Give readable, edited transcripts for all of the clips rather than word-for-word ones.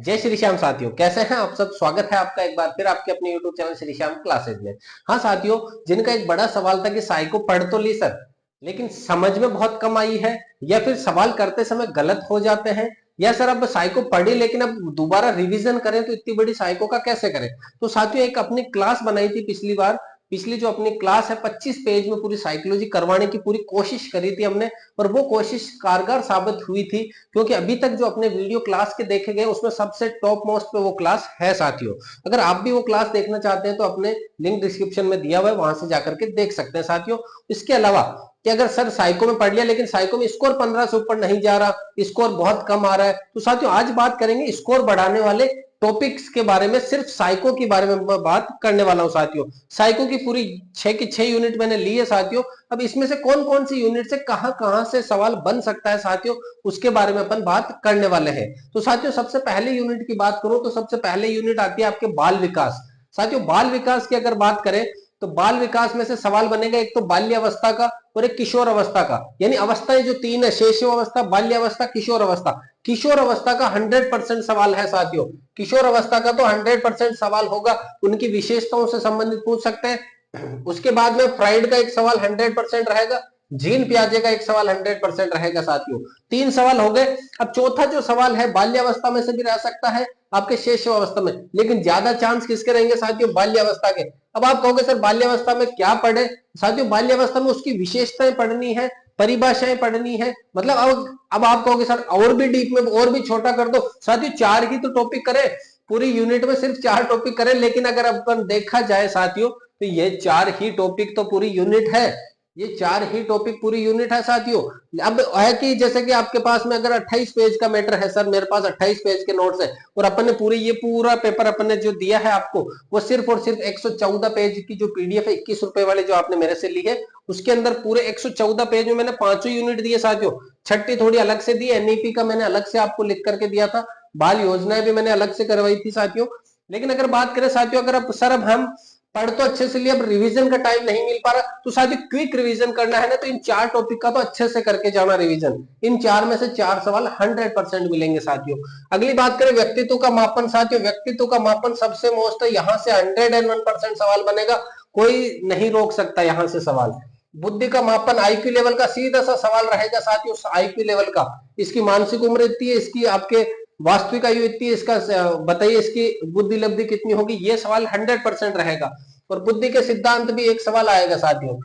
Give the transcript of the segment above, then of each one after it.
जय श्री श्याम साथियों, कैसे हैं आप सब। स्वागत है आपका एक बार फिर आपके अपने YouTube channel Shri Shyam classes में। हाँ साथियों, जिनका एक बड़ा सवाल था कि साई को पढ़ तो ली सर, लेकिन समझ में बहुत कम आई है, या फिर सवाल करते समय गलत हो जाते हैं, या सर अब साई को पढ़ी लेकिन अब दोबारा रिवीजन करें तो इतनी बड़ी साई को का कैसे करें। तो साथियों एक अपनी क्लास बनाई थी पिछली बार, पिछली जो अपनी क्लास है 25 पेज में पूरी साइकोलॉजी करवाने की पूरी कोशिश करी थी हमने, और वो कोशिश कारगर साबित हुई थी, क्योंकि अभी तक जो अपने वीडियो क्लास के देखे गए उसमें सबसे टॉप मोस्ट पे वो क्लास है साथियों। अगर आप भी वो क्लास देखना चाहते हैं तो अपने लिंक डिस्क्रिप्शन में दिया हुआ है, वहां से जाकर के देख सकते हैं साथियों। इसके अलावा कि अगर सर साइको में पढ़ लिया लेकिन साइको में स्कोर 15 से ऊपर नहीं जा रहा, स्कोर बहुत कम आ रहा है, तो साथियों आज बात करेंगे स्कोर बढ़ाने वाले टॉपिक्स के बारे में। सिर्फ साइको के बारे में बात करने वाला हूं साथियों। साइको की पूरी 6 की 6 यूनिट मैंने ली है साथियों। अब इसमें से कौन कौन सी यूनिट से कहां कहां से सवाल बन सकता है साथियों, उसके बारे में अपन बात करने वाले हैं। तो साथियों सबसे पहले यूनिट की बात करूं तो सबसे पहले यूनिट आती है आपके बाल विकास। साथियों बाल विकास की अगर बात करें तो बाल विकास में से सवाल बनेगा एक तो बाल्य अवस्था का और एक किशोर अवस्था का, यानी अवस्थाएं जो तीन है, शैशव अवस्था, बाल्य अवस्था, किशोर अवस्था। किशोर अवस्था का 100% सवाल है साथियों। किशोर अवस्था का तो 100% सवाल होगा, उनकी विशेषताओं से संबंधित पूछ सकते हैं। उसके बाद में फ्राइड का एक सवाल 100% रहेगा, जीन पियाजे का एक सवाल 100% रहेगा साथियों। तीन सवाल हो गए। अब चौथा जो सवाल है बाल्यावस्था में से भी रह सकता है, आपके शैशव अवस्था में, लेकिन ज्यादा चांस किसके रहेंगे साथियों, बाल्यावस्था के। अब आप कहोगे सर बाल्यावस्था में क्या पढ़े। साथियों बाल्यावस्था में उसकी विशेषताएं पढ़नी है, परिभाषाएं पढ़नी है, मतलब अब आप कहोगे सर और भी डीप में और भी छोटा कर दो। साथियों चार ही तो टॉपिक करें, पूरी यूनिट में सिर्फ 4 टॉपिक करें, लेकिन अगर अपन देखा जाए साथियों तो ये 4 ही टॉपिक तो पूरी यूनिट है, ये 4 ही टॉपिक पूरी यूनिट है साथियों। अब है कि जैसे कि आपके पास में अगर 28 पेज का मैटर है, सर मेरे पास 28 पेज के नोट्स है और अपन ने पूरी ये पूरा पेपर अपन ने जो दिया है आपको वो सिर्फ और सिर्फ 114 पेज की जो पीडीएफ है 21 रुपए वाली जो आपने मेरे से ली है, उसके अंदर पूरे 114 पेज में मैंने पांचों यूनिट दिए साथियों। छठी थोड़ी अलग से दी, एनईपी का मैंने अलग से आपको लिख करके दिया था, बाल योजनाएं भी मैंने अलग से करवाई थी साथियों। लेकिन अगर बात करें साथियों, अगर अब सर अब हम पढ़ तो अच्छे से लिया, अब रिवीजन का टाइम नहीं मिल पा रहा, तो साथियों क्विक रिवीजन करना है ना, तो इन 4 टॉपिक का तो अच्छे से करके जाना रिवीजन। इन 4 में से 4 सवाल 100% मिलेंगे साथियों। अगली बात करें व्यक्तित्व का मापन। साथियों व्यक्तित्व का मापन सबसे मोस्ट है, यहां से 101% सवाल बनेगा, कोई नहीं रोक सकता यहां से सवाल। बुद्धि का मापन आईक्यू लेवल का सीधा सा सवाल रहेगा साथियों, आईक्यू लेवल का। इसकी मानसिक उम्र इतनी है, इसकी आपके वास्तविक आयु इतनी है, इसका बताइए इसकी बुद्धि लब्धि कितनी होगी, ये सवाल 100% रहेगा। और बुद्धि के सिद्धांत भी एक सवाल आएगा साथियों।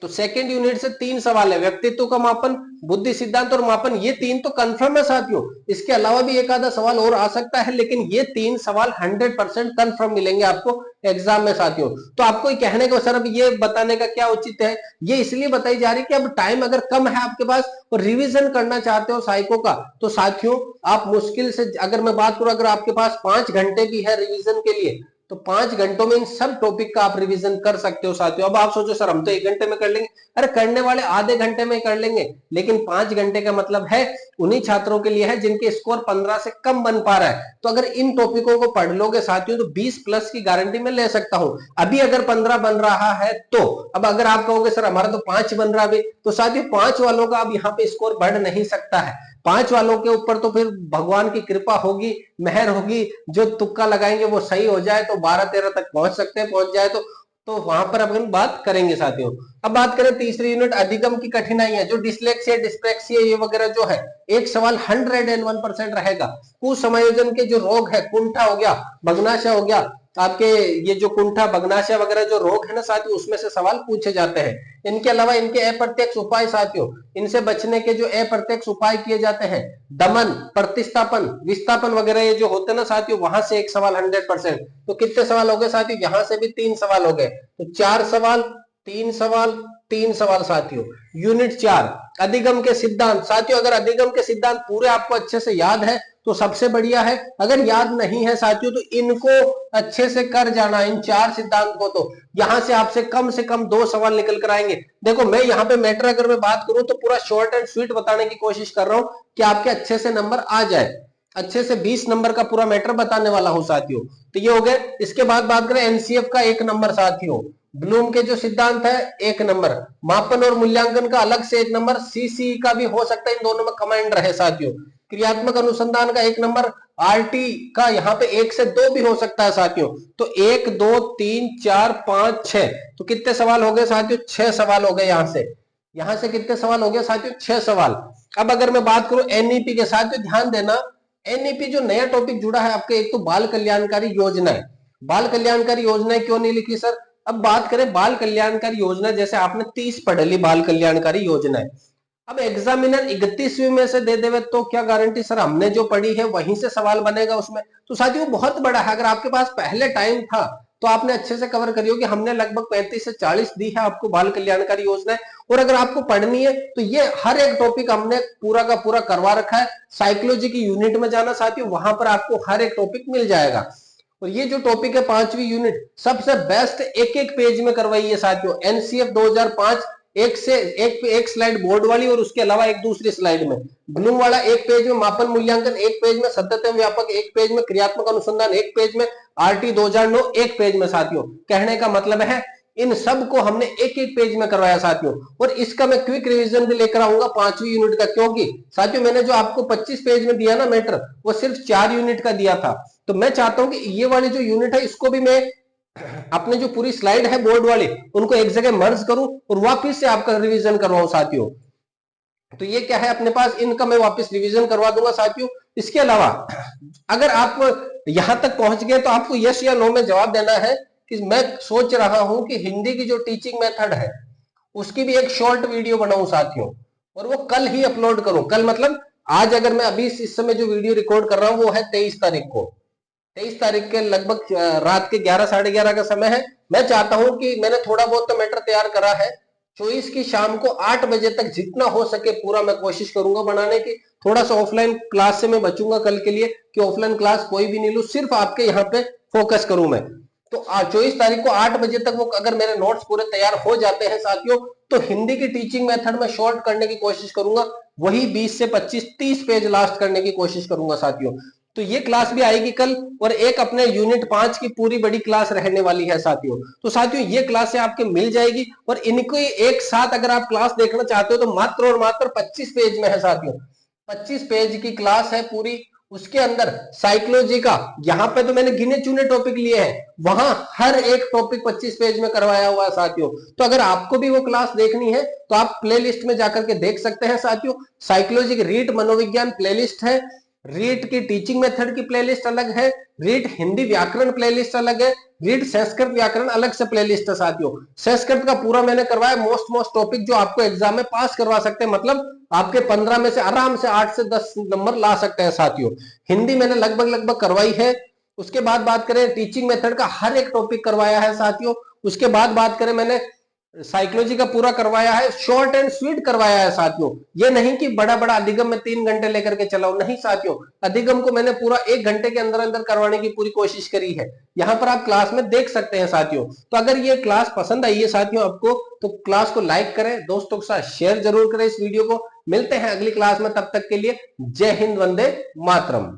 तो सेकंड यूनिट से 3 सवाल है, व्यक्तित्व का मापन, बुद्धि सिद्धांत और मापन, ये 3 तो कंफर्म है साथियों। इसके अलावा भी एक आधा सवाल और आ सकता है, लेकिन ये 3 सवाल 100% कंफर्म मिलेंगे आपको एग्जाम में साथियों। तो आपको कहने का सर अब ये बताने का क्या उचित है, ये इसलिए बताई जा रही है कि अब टाइम अगर कम है आपके पास और रिवीजन करना चाहते हो साइको का, तो साथियों आप मुश्किल से, अगर मैं बात करूं, अगर आपके पास 5 घंटे भी है रिवीजन के लिए, तो 5 घंटों में इन सब टॉपिक का आप रिवीजन कर सकते हो साथियों। अब आप सोचो सर हम तो 1 घंटे में कर लेंगे, अरे करने वाले आधे घंटे में कर लेंगे, लेकिन 5 घंटे का मतलब है उन्हीं छात्रों के लिए है जिनके स्कोर 15 से कम बन पा रहा है। तो अगर इन टॉपिकों को पढ़ लोगे साथियों तो 20 प्लस की गारंटी मैं ले सकता हूं। अभी अगर 15 बन रहा है तो अब अगर आप कहोगे सर हमारा तो 5 बन रहा है, तो साथियों 5 वालों का अब यहाँ पे स्कोर बढ़ नहीं सकता है। 5 वालों के ऊपर तो फिर भगवान की कृपा होगी, मेहर होगी, जो तुक्का लगाएंगे वो सही हो जाए तो 12-13 तक पहुंच सकते हैं, पहुंच जाए तो वहां पर अपन बात करेंगे साथियों। अब बात करें तीसरी यूनिट अधिगम की कठिनाइयां, जो डिसलेक्सिया डिस्प्रेक्सिया ये वगैरह जो है, एक सवाल 101% रहेगा। कुसमायोजन के जो रोग है, कुंठा हो गया, भग्नाशय हो गया, आपके ये जो कुंठा भग्नाशय वगैरह जो रोग है ना साथियों, उसमें से सवाल पूछे जाते हैं। इनके अलावा इनके अप्रत्यक्ष उपाय साथियों, इनसे बचने के जो अप्रत्यक्ष उपाय किए जाते हैं, दमन, प्रतिस्थापन, विस्थापन वगैरह ये जो होते हैं ना साथियों, वहां से एक सवाल 100%। तो कितने सवाल हो गए साथियों, यहां से भी 3 सवाल हो गए, तो 4 सवाल, 3 सवाल, 3 सवाल साथियों। यूनिट 4 अधिगम के सिद्धांत। साथियों अगर अधिगम के सिद्धांत पूरे आपको अच्छे से याद है तो सबसे बढ़िया है, अगर याद नहीं है साथियों तो इनको अच्छे से कर जाना, इन 4 सिद्धांत को। तो यहां से कम 2 सवाल निकल कर आएंगे। देखो मैं यहाँ पे मैटर अगर मैं बात करूं तो पूरा शॉर्ट एंड स्वीट बताने की कोशिश कर रहा हूं कि आपके अच्छे से नंबर आ जाए, अच्छे से 20 नंबर का पूरा मैटर बताने वाला हूं साथियों। तो ये हो गए। इसके बाद बात करें एनसीएफ का 1 नंबर साथियों, ब्लूम के जो सिद्धांत है 1 नंबर, मापन और मूल्यांकन का अलग से 1 नंबर, सीसी का भी हो सकता है, इन दोनों में कमांड रहे साथियों। क्रियात्मक अनुसंधान का 1 नंबर, आरटी का यहाँ पे 1 से 2 भी हो सकता है साथियों। तो 1 2 3 4 5 6, तो कितने सवाल हो गए साथियों? 6 सवाल हो गए। यहां से कितने सवाल हो गए साथियों? 6 सवाल। अब अगर मैं बात करूं एनईपी के साथ, तो ध्यान देना, एनईपी जो नया टॉपिक जुड़ा है आपके, एक तो बाल कल्याणकारी योजनाएं। बाल कल्याणकारी योजनाएं क्यों नहीं लिखी सर? अब बात करें बाल कल्याणकारी योजना, जैसे आपने 30 पढ़ ली बाल कल्याणकारी योजनाएं, अब एग्जामिनर 31वीं में से दे देवे तो क्या गारंटी सर हमने जो पढ़ी है वहीं से सवाल बनेगा उसमें? तो साथियों बहुत बड़ा है। अगर आपके पास पहले टाइम था तो आपने अच्छे से कवर करी होगी। हमने लगभग 35 से 40 दी है आपको बाल कल्याणकारी योजनाएं, और अगर आपको पढ़नी है तो ये हर एक टॉपिक हमने पूरा का पूरा करवा रखा है। साइकोलॉजी की यूनिट में जाना साथियों, वहां पर आपको हर एक टॉपिक मिल जाएगा। और ये जो टॉपिक है 5वीं यूनिट, सबसे बेस्ट एक एक पेज में करवाई है साथियों। एनसीएफ 2005 एक स्लाइड बोर्ड वाली, और उसके अलावा एक दूसरी स्लाइड में ब्लूम वाला, एक पेज में मापन मूल्यांकन, एक पेज में सतत एवं व्यापक, एक पेज में क्रियात्मक अनुसंधान, एक पेज में आरटी 2009, एक पेज में साथियों। कहने का मतलब है इन सब को हमने एक एक पेज में करवाया साथियों। और इसका मैं क्विक रिवीजन भी लेकर आऊंगा 5वीं यूनिट का, क्योंकि साथियों मैंने जो आपको 25 पेज में दिया ना मैटर, वो सिर्फ 4 यूनिट का दिया था। तो मैं चाहता हूं कि ये वाली जो यूनिट है इसको भी मैं अपने जो पूरी स्लाइड है बोर्ड वाली, उनको एक जगह मर्ज करूं और वापस से आपका रिवीजन करवाऊं साथियों। तो ये क्या है अपने पास, इनका मैं वापस रिवीजन करवा दूंगा साथियों। इसके अलावा अगर आप यहां तक पहुंच गए तो आपको यस या नो में जवाब देना है कि मैं सोच रहा हूं कि हिंदी की जो टीचिंग मेथड है उसकी भी एक शॉर्ट वीडियो बनाऊं साथियों, और वो कल ही अपलोड करूं। कल मतलब आज, अगर मैं अभी इस समय जो वीडियो रिकॉर्ड कर रहा हूं वो है 23 तारीख को, 23 तारीख के लगभग रात के 11 साढ़े 11 का समय है। मैं चाहता हूं कि मैंने थोड़ा बहुत तो मैटर तैयार करा है, 24 की शाम को 8 बजे तक जितना हो सके पूरा मैं कोशिश करूंगा बनाने की। थोड़ा सा ऑफलाइन क्लास से मैं बचूंगा कल के लिए, कि ऑफलाइन क्लास कोई भी नहीं लूं, सिर्फ आपके यहाँ पे फोकस करूं मैं। तो 24 तारीख को 8 बजे तक वो अगर मेरे नोट्स पूरे तैयार हो जाते हैं साथियों, तो हिंदी की टीचिंग मेथड में शॉर्ट करने की कोशिश करूंगा, वही 20 से 25 30 पेज लास्ट करने की कोशिश करूंगा साथियों। तो ये क्लास भी आएगी कल, और एक अपने यूनिट 5 की पूरी बड़ी क्लास रहने वाली है साथियों। तो साथियों ये क्लास आपके मिल जाएगी, और इनको एक साथ अगर आप क्लास देखना चाहते हो तो मात्र और मात्र 25 पेज में है साथियों। 25 पेज की क्लास है पूरी। उसके अंदर साइकोलॉजी का, यहाँ पे तो मैंने गिने चुने टॉपिक लिए हैं, वहां हर एक टॉपिक 25 पेज में करवाया हुआ है साथियों। तो अगर आपको भी वो क्लास देखनी है तो आप प्लेलिस्ट में जाकर के देख सकते हैं साथियों। साइकोलॉजी की रीट मनोविज्ञान प्लेलिस्ट है, रीट की टीचिंग मेथड की प्लेलिस्ट अलग है, रीट हिंदी व्याकरण प्लेलिस्ट अलग है, रीट संस्कृत व्याकरण अलग से प्लेलिस्ट है साथियों। संस्कृत का पूरा मैंने करवाया, मोस्ट टॉपिक जो आपको एग्जाम में पास करवा सकते हैं, मतलब आपके 15 में से आराम से 8 से 10 नंबर ला सकते हैं साथियों। हिंदी मैंने लगभग करवाई है। उसके बाद बात करें टीचिंग मेथड का, हर एक टॉपिक करवाया है साथियों। उसके बाद बात करें मैंने साइकोलॉजी का पूरा करवाया है, शॉर्ट एंड स्वीट करवाया है साथियों। ये नहीं कि बड़ा बड़ा अधिगम में 3 घंटे लेकर के चलाओ, नहीं साथियों। अधिगम को मैंने पूरा 1 घंटे के अंदर अंदर करवाने की पूरी कोशिश करी है। यहाँ पर आप क्लास में देख सकते हैं साथियों। तो अगर ये क्लास पसंद आई है साथियों आपको, तो क्लास को लाइक करें, दोस्तों के साथ शेयर जरूर करें इस वीडियो को। मिलते हैं अगली क्लास में, तब तक के लिए जय हिंद, वंदे मातरम।